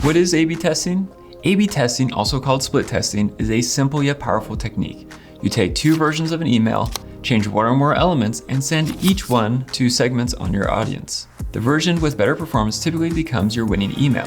What is A/B testing? A/B testing, also called split testing, is a simple yet powerful technique. You take two versions of an email, change one or more elements, and send each one to segments on your audience. The version with better performance typically becomes your winning email.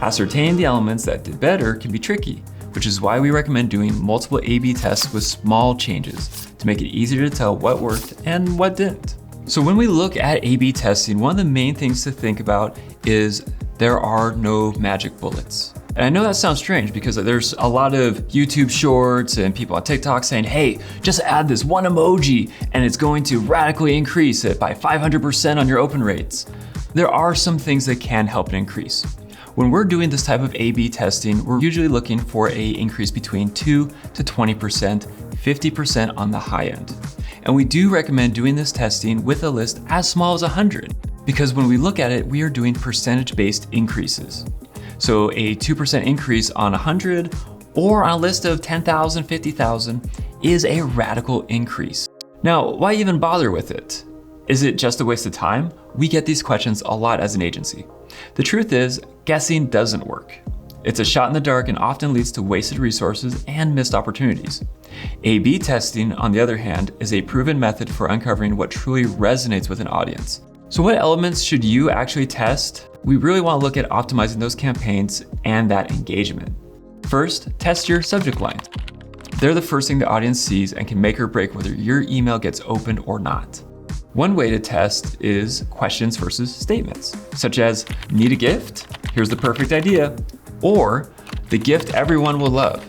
Ascertaining the elements that did better can be tricky, which is why we recommend doing multiple A/B tests with small changes to make it easier to tell what worked and what didn't. So when we look at A/B testing, one of the main things to think about is there are no magic bullets. And I know that sounds strange because there's a lot of YouTube shorts and people on TikTok saying, hey, just add this one emoji and it's going to radically increase it by 500% on your open rates. There are some things that can help it increase. When we're doing this type of A/B testing, we're usually looking for an increase between 2 to 20%, 50% on the high end. And we do recommend doing this testing with a list as small as 100, because when we look at it, we are doing percentage-based increases. So a 2% increase on 100 or on a list of 10,000, 50,000 is a radical increase. Now, why even bother with it? Is it just a waste of time? We get these questions a lot as an agency. The truth is, guessing doesn't work. It's a shot in the dark and often leads to wasted resources and missed opportunities. A/B testing, on the other hand, is a proven method for uncovering what truly resonates with an audience. So what elements should you actually test? We really want to look at optimizing those campaigns and that engagement. First, test your subject line. They're the first thing the audience sees and can make or break whether your email gets opened or not. One way to test is questions versus statements, such as, need a gift? Here's the perfect idea. Or, the gift everyone will love.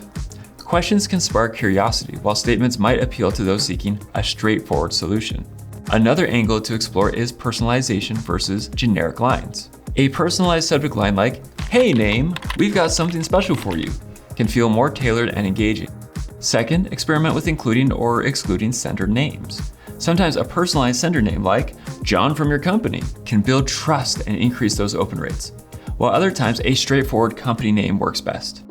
Questions can spark curiosity, while statements might appeal to those seeking a straightforward solution. Another angle to explore is personalization versus generic lines. A personalized subject line like, hey name, we've got something special for you, can feel more tailored and engaging. Second, experiment with including or excluding sender names. Sometimes a personalized sender name like John from your company can build trust and increase those open rates, while other times a straightforward company name works best.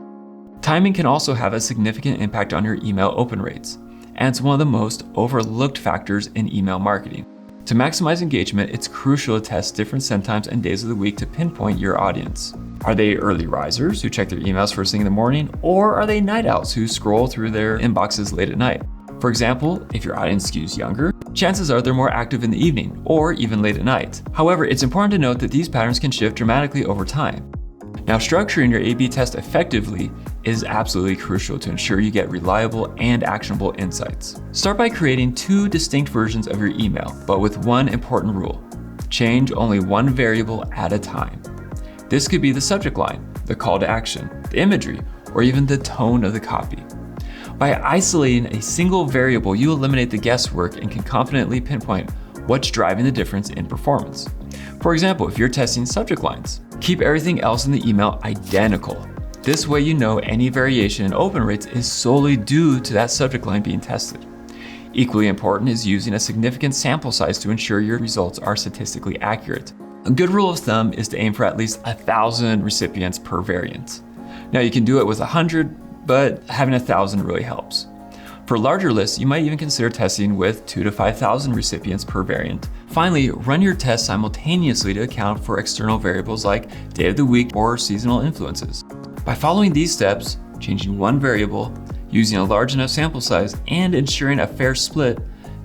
Timing can also have a significant impact on your email open rates, and it's one of the most overlooked factors in email marketing. To maximize engagement, it's crucial to test different send times and days of the week to pinpoint your audience. Are they early risers who check their emails first thing in the morning, or are they night owls who scroll through their inboxes late at night? For example, if your audience skews younger, chances are they're more active in the evening or even late at night. However, it's important to note that these patterns can shift dramatically over time. Now, structuring your A/B test effectively is absolutely crucial to ensure you get reliable and actionable insights. Start by creating two distinct versions of your email, but with one important rule: change only one variable at a time. This could be the subject line, the call to action, the imagery, or even the tone of the copy. By isolating a single variable, you eliminate the guesswork and can confidently pinpoint what's driving the difference in performance. For example, if you're testing subject lines, keep everything else in the email identical. This way you know any variation in open rates is solely due to that subject line being tested. Equally important is using a significant sample size to ensure your results are statistically accurate. A good rule of thumb is to aim for at least 1,000 recipients per variant. Now you can do it with 100, but having 1,000 really helps. For larger lists, you might even consider testing with 2,000 to 5,000 recipients per variant. Finally, run your tests simultaneously to account for external variables like day of the week or seasonal influences. By following these steps, changing one variable, using a large enough sample size, and ensuring a fair split,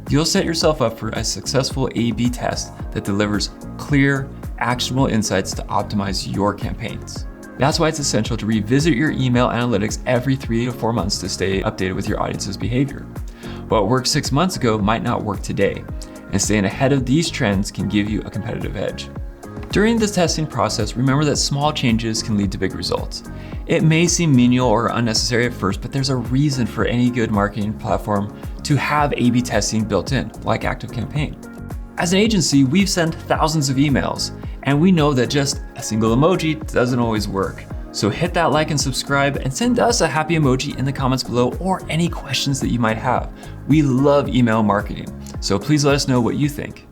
you'll set yourself up for a successful A/B test that delivers clear, actionable insights to optimize your campaigns. That's why it's essential to revisit your email analytics every 3 to 4 months to stay updated with your audience's behavior. What worked 6 months ago might not work today, and staying ahead of these trends can give you a competitive edge. During the testing process, remember that small changes can lead to big results. It may seem menial or unnecessary at first, but there's a reason for any good marketing platform to have A/B testing built in, like ActiveCampaign. As an agency, we've sent thousands of emails, and we know that just a single emoji doesn't always work. So hit that like and subscribe and send us a happy emoji in the comments below or any questions that you might have. We love email marketing, so please let us know what you think.